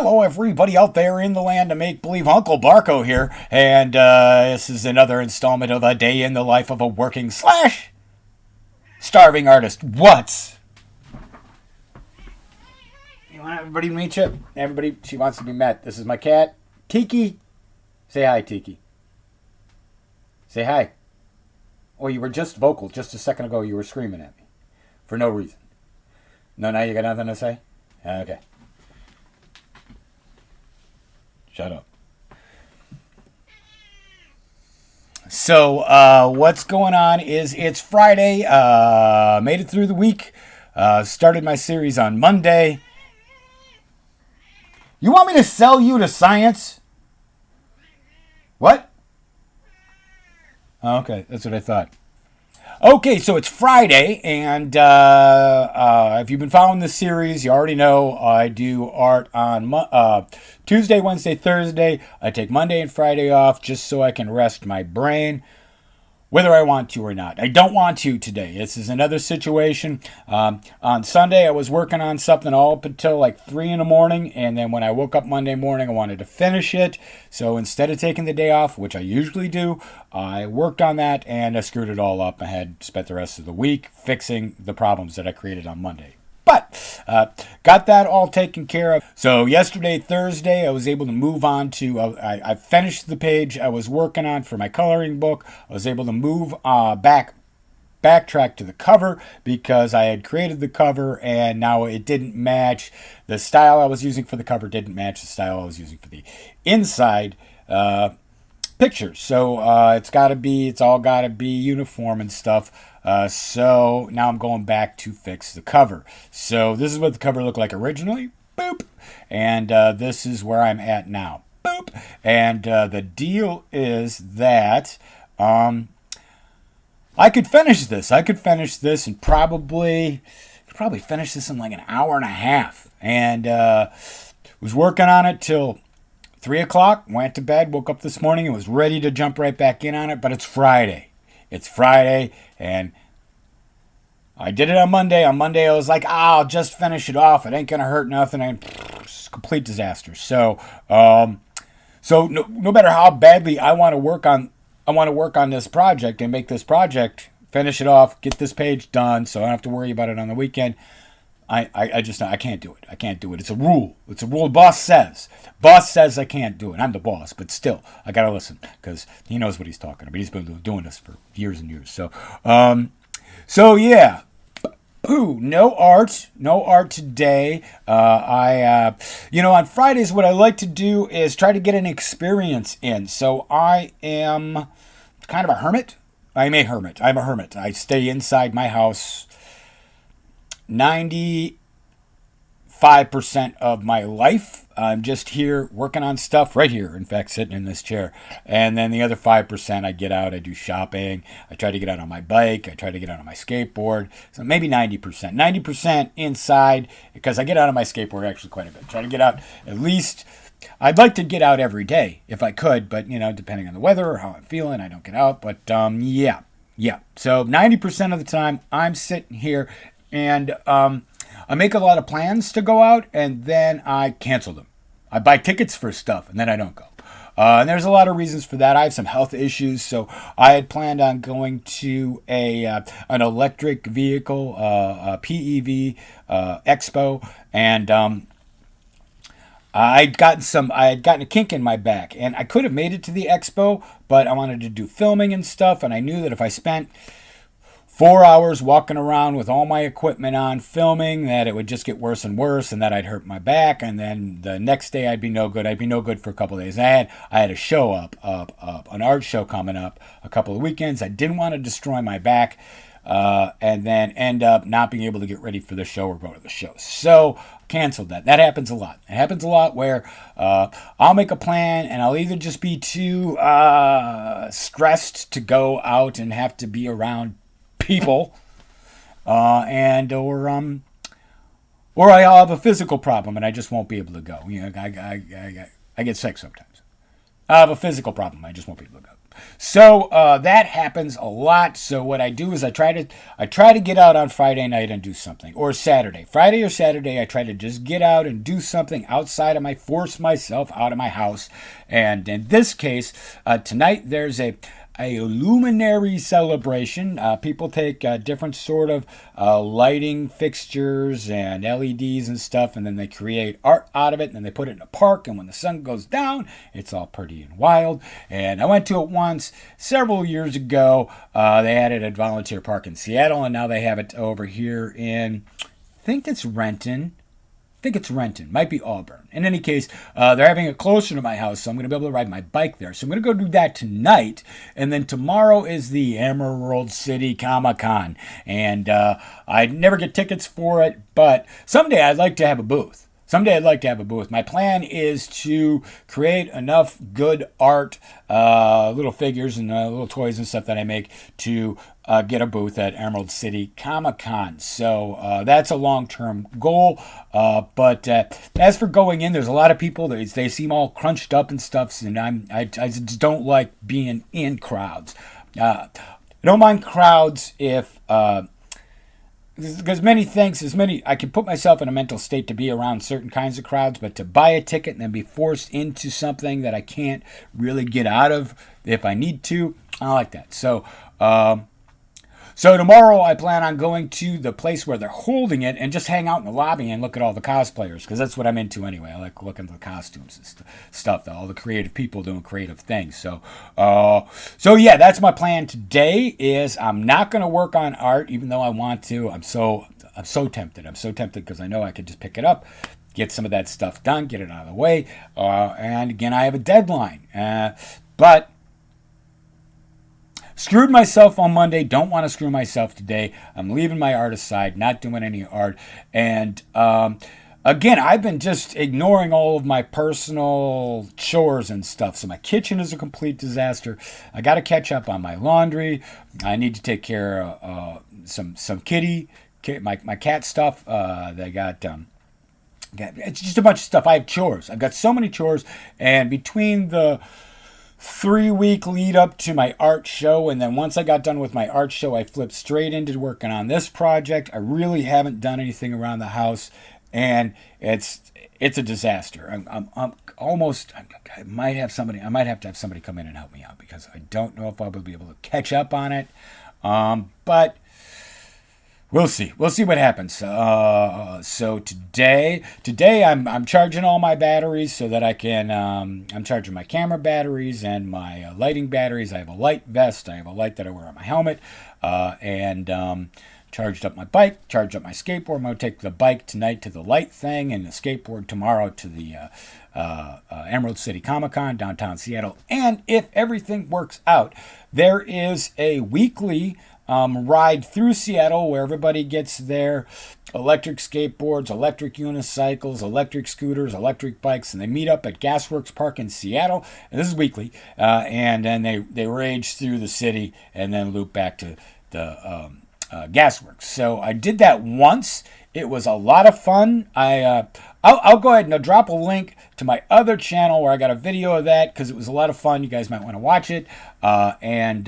Hello, everybody out there in the land of make-believe. Uncle Barko here, and this is another installment of A Day in the Life of a Working / Starving Artist. What? You want everybody to meet you? Everybody, she wants to be met. This is my cat, Tiki. Say hi, Tiki. Say hi. Oh, you were just vocal. Just a second ago, you were screaming at me. For no reason. No, now you got nothing to say? Okay. Shut up. So, what's going on is it's Friday. Made it through the week. Started my series on Monday. You want me to sell you to science? What? Oh, okay, that's what I thought. Okay, so it's Friday, and if you've been following this series, you already know I do art on Tuesday, Wednesday, Thursday. I take Monday and Friday off just so I can rest my brain, whether I want to or not. I don't want to today. This is another situation. On Sunday, I was working on something all up until like 3 in the morning, and then when I woke up Monday morning, I wanted to finish it. So instead of taking the day off, which I usually do, I worked on that, and I screwed it all up. I had spent the rest of the week fixing the problems that I created on Monday. But got that all taken care of. So yesterday, Thursday, I was able to move on to, I finished the page I was working on for my coloring book. I was able to move backtrack to the cover because I had created the cover and now it didn't match. The style I was using for the cover didn't match the style I was using for the inside pictures. So it's all got to be uniform and stuff. So now I'm going back to fix the cover. So this is what the cover looked like originally. Boop. And this is where I'm at now. Boop. And the deal is that I could finish this. I could finish this and probably finish this in like an hour and a half. And was working on it till 3 o'clock, went to bed, woke up this morning and was ready to jump right back in on it, but it's Friday. It's Friday, and I did it on Monday. On Monday, I was like, I'll just finish it off. It ain't going to hurt nothing. And it's a complete disaster. So no matter how badly I want to work on this project and make this project, finish it off, get this page done so I don't have to worry about it on the weekend, I can't do it. I can't do it. It's a rule. It's a rule. Boss says I can't do it. I'm the boss, but still, I got to listen because he knows what he's talking about. He's been doing this for years and years. So yeah. Pooh, no art today. On Fridays, what I like to do is try to get an experience in. So I am kind of a hermit. I'm a hermit. I stay inside my house 95% of my life. I'm just here working on stuff right here, in fact, sitting in this chair. And then the other 5%, I get out, I do shopping, I try to get out on my bike, I try to get out on my skateboard. So maybe 90%. 90% inside, because I get out on my skateboard actually quite a bit. Try to get out at least, I'd like to get out every day if I could, but, depending on the weather or how I'm feeling, I don't get out. But, yeah. So 90% of the time, I'm sitting here and I make a lot of plans to go out, and then I cancel them. I buy tickets for stuff, and then I don't go. And there's a lot of reasons for that. I have some health issues, so I had planned on going to an electric vehicle, a PEV expo, and I had gotten a kink in my back, and I could have made it to the expo, but I wanted to do filming and stuff, and I knew that if I spent 4 hours walking around with all my equipment on filming, that it would just get worse and worse, and that I'd hurt my back, and then the next day I'd be no good. I'd be no good for a couple of days. I had a show up, an art show coming up a couple of weekends. I didn't want to destroy my back and then end up not being able to get ready for the show or go to the show. So canceled that. That happens a lot. It happens a lot where I'll make a plan and I'll either just be too stressed to go out and have to be around people, or I'll have a physical problem and I just won't be able to go. I get sick sometimes. I have a physical problem. I just won't be able to go. So that happens a lot. So what I do is I try to get out on Friday night and do something, or Saturday. Friday or Saturday, I try to just get out and do something outside of force myself out of my house. And in this case, tonight there's a luminary celebration. People take different sort of lighting fixtures and LEDs and stuff, and then they create art out of it, and then they put it in a park, and when the sun goes down, it's all pretty and wild. And I went to it once several years ago. They had it at Volunteer Park in Seattle, and now they have it over here in, I think it's Renton. Might be Auburn. In any case, they're having it closer to my house, so I'm going to be able to ride my bike there. So I'm going to go do that tonight, and then tomorrow is the Emerald City Comic-Con, and I never get tickets for it, but someday I'd like to have a booth. My plan is to create enough good art, little figures and little toys and stuff that I make to get a booth at Emerald City Comic Con. So that's a long-term goal. But as for going in, there's a lot of people. They seem all crunched up and stuff, and I just don't like being in crowds. I don't mind crowds if because I can put myself in a mental state to be around certain kinds of crowds, but to buy a ticket and then be forced into something that I can't really get out of if I need to, I don't like that. So tomorrow I plan on going to the place where they're holding it and just hang out in the lobby and look at all the cosplayers, because that's what I'm into anyway. I like looking at the costumes and stuff, all the creative people doing creative things. So yeah, that's my plan today. Is I'm not going to work on art, even though I want to. I'm so tempted. I'm so tempted because I know I could just pick it up, get some of that stuff done, get it out of the way. And again, I have a deadline, but. Screwed myself on Monday. Don't want to screw myself today. I'm leaving my art aside, not doing any art. And again, I've been just ignoring all of my personal chores and stuff. So my kitchen is a complete disaster. I got to catch up on my laundry. I need to take care of some my cat stuff. They got it's just a bunch of stuff. I have chores. I've got so many chores, and between the 3-week lead up to my art show, and then once I got done with my art show, I flipped straight into working on this project. I really haven't done anything around the house, and it's a disaster. I'm almost. I might have to have somebody come in and help me out, because I don't know if I will be able to catch up on it. But we'll see. We'll see what happens. So today I'm charging all my batteries so that I can. I'm charging my camera batteries and my lighting batteries. I have a light vest. I have a light that I wear on my helmet, and charged up my bike. Charged up my skateboard. I'm going to take the bike tonight to the light thing, and the skateboard tomorrow to the Emerald City Comic Con downtown Seattle. And if everything works out, there is a weekly ride through Seattle where everybody gets their electric skateboards, electric unicycles, electric scooters, electric bikes, and they meet up at Gasworks Park in Seattle. And this is weekly, and then they rage through the city and then loop back to the Gasworks. So I did that once. It was a lot of fun. I'll go ahead and I'll drop a link to my other channel where I got a video of that, because it was a lot of fun. You guys might want to watch it. And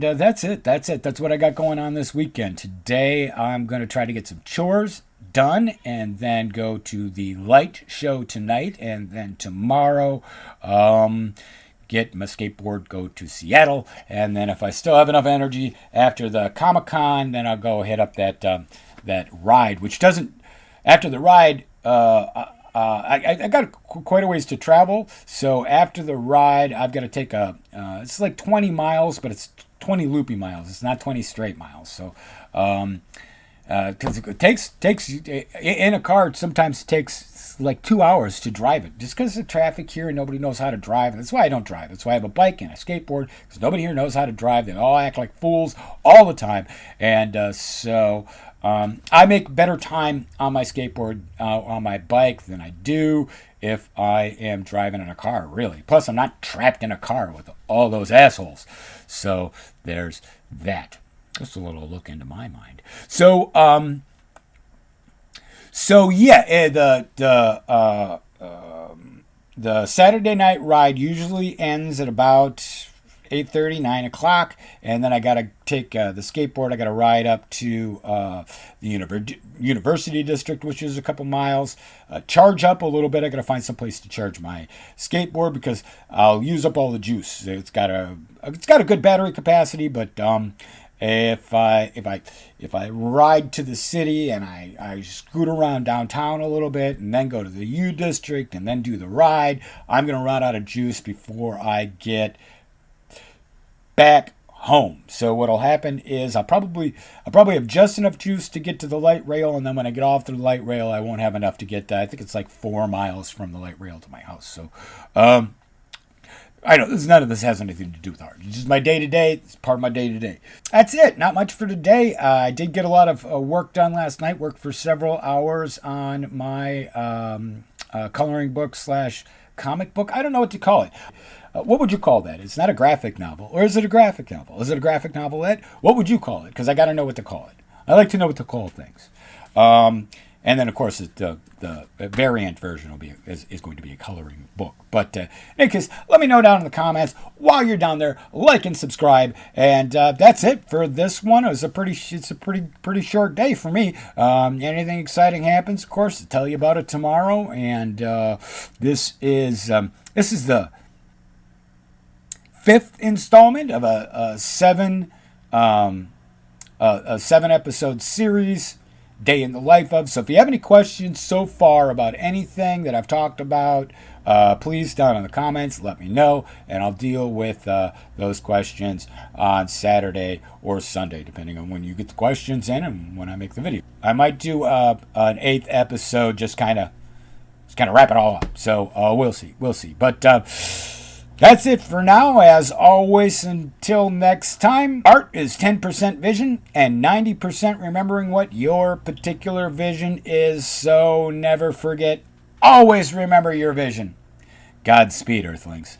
that's it. That's what I got going on this weekend. Today, I'm going to try to get some chores done and then go to the light show tonight. And then tomorrow, get my skateboard, go to Seattle. And then if I still have enough energy after the Comic-Con, then I'll go hit up that ride, which doesn't, after the ride, I got quite a ways to travel, so after the ride, I've got to take it's like 20 miles, but it's 20 loopy miles. It's not 20 straight miles. So, because it takes in a car, it sometimes takes like 2 hours to drive it, just because of the traffic here and nobody knows how to drive. That's why I don't drive. That's why I have a bike and a skateboard, because nobody here knows how to drive. They all act like fools all the time, and so. I make better time on my skateboard, on my bike, than I do if I am driving in a car, really. Plus, I'm not trapped in a car with all those assholes. So, there's that. Just a little look into my mind. So yeah, the Saturday night ride usually ends at about 8:30, 9 o'clock, and then I got to take the skateboard. I got to ride up to the University District, which is a couple miles, charge up a little bit. I got to find some place to charge my skateboard because I'll use up all the juice. It's got a good battery capacity, but if I ride to the city and I scoot around downtown a little bit and then go to the U District and then do the ride, I'm gonna run out of juice before I get back home. So what'll happen is I'll probably have just enough juice to get to the light rail, and then when I get off the light rail, I won't have enough to get. I think it's like 4 miles from the light rail to my house. So I know none of this has anything to do with art. It's just my day to day. It's part of my day to day. That's it. Not much for today. I did get a lot of work done last night. Worked for several hours on my coloring book slash comic book. I don't know what to call it. What would you call that? It's not a graphic novel. Or is it a graphic novel? Is it a graphic novelette? What would you call it? Because I got to know what to call it. I like to know what to call things. And then, of course, the variant version is going to be a coloring book. But in any case, let me know down in the comments while you're down there. Like and subscribe. And that's it for this one. It's a pretty short day for me. Anything exciting happens, of course, I'll tell you about it tomorrow. And this is the 5th installment of a 7 episode series, Day in the Life of. So if you have any questions so far about anything that I've talked about, please down in the comments let me know, and I'll deal with those questions on Saturday or Sunday, depending on when you get the questions in and when I make the video. I might do an 8th episode, just kind of wrap it all up. So we'll see. But that's it for now. As always, until next time, art is 10% vision and 90% remembering what your particular vision is. So never forget, always remember your vision. Godspeed, Earthlings.